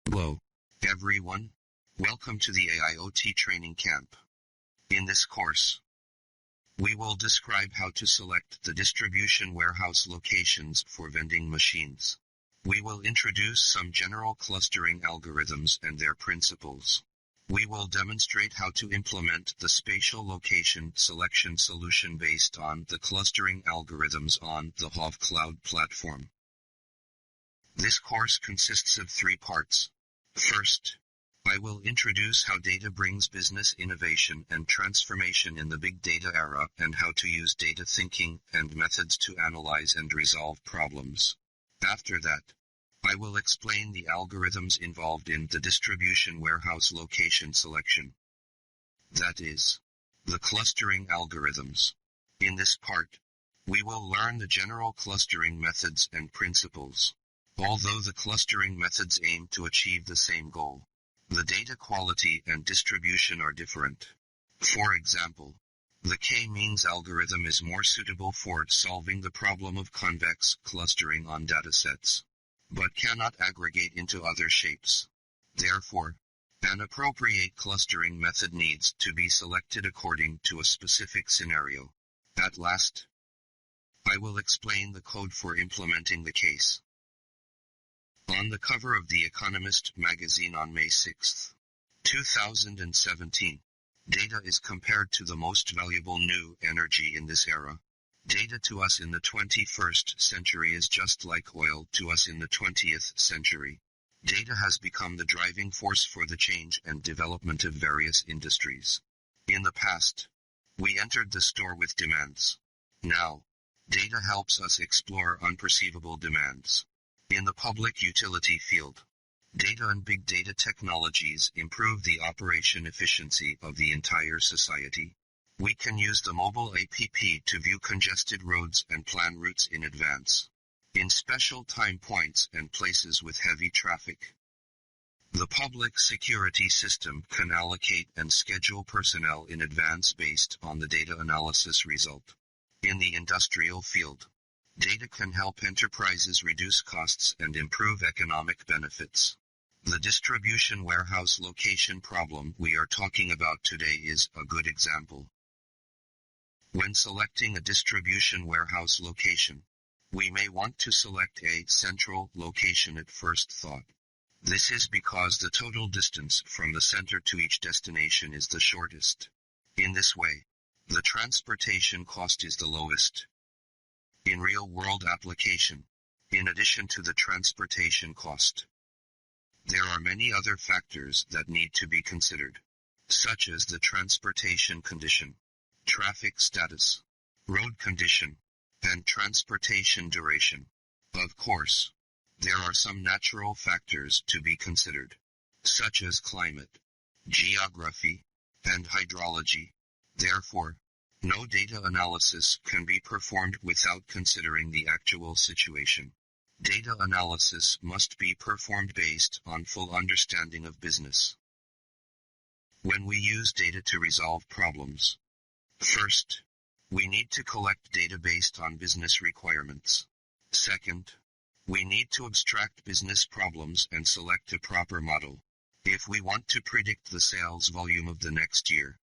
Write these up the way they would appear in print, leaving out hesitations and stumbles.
Hello, everyone. Welcome to the AIoT training camp. In this course, we will describe how to select the distribution warehouse locations for vending machines. We will introduce some general clustering algorithms and their principles. We will demonstrate how to implement the spatial location selection solution based on the clustering algorithms on the HUAWEI cloud platform. This course consists of 3 parts. First, I will introduce how data brings business innovation and transformation in the big data era and how to use data thinking and methods to analyze and resolve problems. After that, I will explain the algorithms involved in the distribution warehouse location selection. That is, the clustering algorithms. In this part, we will learn the general clustering methods and principles. Although the clustering methods aim to achieve the same goal, the data quality and distribution are different. For example, the k-means algorithm is more suitable for solving the problem of convex clustering on datasets, but cannot aggregate into other shapes. Therefore, an appropriate clustering method needs to be selected according to a specific scenario. At last, I will explain the code for implementing the case. On the cover of The Economist magazine on May 6, 2017, data is compared to the most valuable new energy in this era. Data to us in the 21st century is just like oil to us in the 20th century. Data has become the driving force for the change and development of various industries. In the past, we entered the store with demands. Now, data helps us explore unperceivable demands. In the public utility field, data and big data technologies improve the operation efficiency of the entire society. We can use the mobile app to view congested roads and plan routes in advance, in special time points and places with heavy traffic. The public security system can allocate and schedule personnel in advance based on the data analysis result. In the industrial field, data can help enterprises reduce costs and improve economic benefits. The distribution warehouse location problem we are talking about today is a good example. When selecting a distribution warehouse location, we may want to select a central location at first thought. This is because the total distance from the center to each destination is the shortest. In this way, the transportation cost is the lowest. In real-world application, in addition to the transportation cost, there are many other factors that need to be considered, such as the transportation condition, traffic status, road condition, and transportation duration. Of course, there are some natural factors to be considered, such as climate, geography, and hydrology. Therefore, no data analysis can be performed without considering the actual situation. Data analysis must be performed based on full understanding of business. When we use data to resolve problems, first, we need to collect data based on business requirements. Second, we need to abstract business problems and select a proper model. If we want to predict the sales volume of the next year,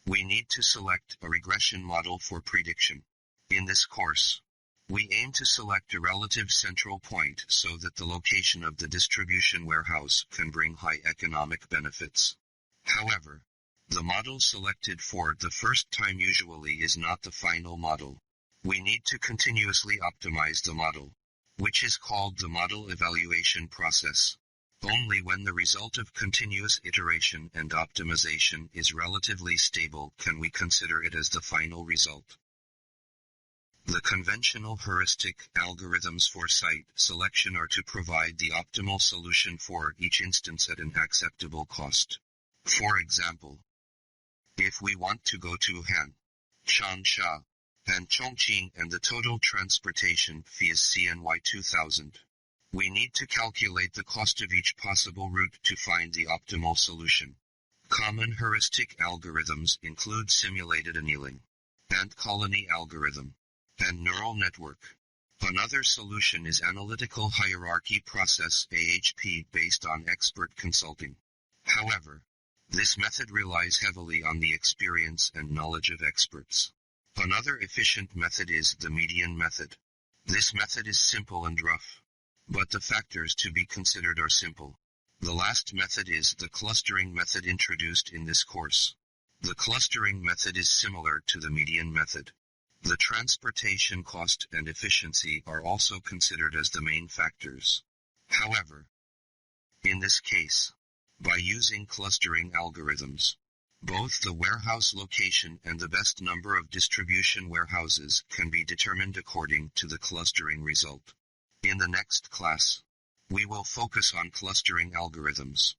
we need to select a regression model for prediction. In this course, we aim to select a relative central point so that the location of the distribution warehouse can bring high economic benefits. However, the model selected for the first time usually is not the final model. We need to continuously optimize the model, which is called the model evaluation process. Only when the result of continuous iteration and optimization is relatively stable can we consider it as the final result. The conventional heuristic algorithms for site selection are to provide the optimal solution for each instance at an acceptable cost. For example, if we want to go to Han, Changsha, and Chongqing and the total transportation fee is CNY 2000, we need to calculate the cost of each possible route to find the optimal solution. Common heuristic algorithms include simulated annealing, ant colony algorithm, and neural network. Another solution is analytical hierarchy process AHP based on expert consulting. However, this method relies heavily on the experience and knowledge of experts. Another efficient method is the median method. This method is simple and rough, but the factors to be considered are simple. The last method is the clustering method introduced in this course. The clustering method is similar to the median method. The transportation cost and efficiency are also considered as the main factors. However, in this case, by using clustering algorithms, both the warehouse location and the best number of distribution warehouses can be determined according to the clustering result. In the next class, we will focus on clustering algorithms.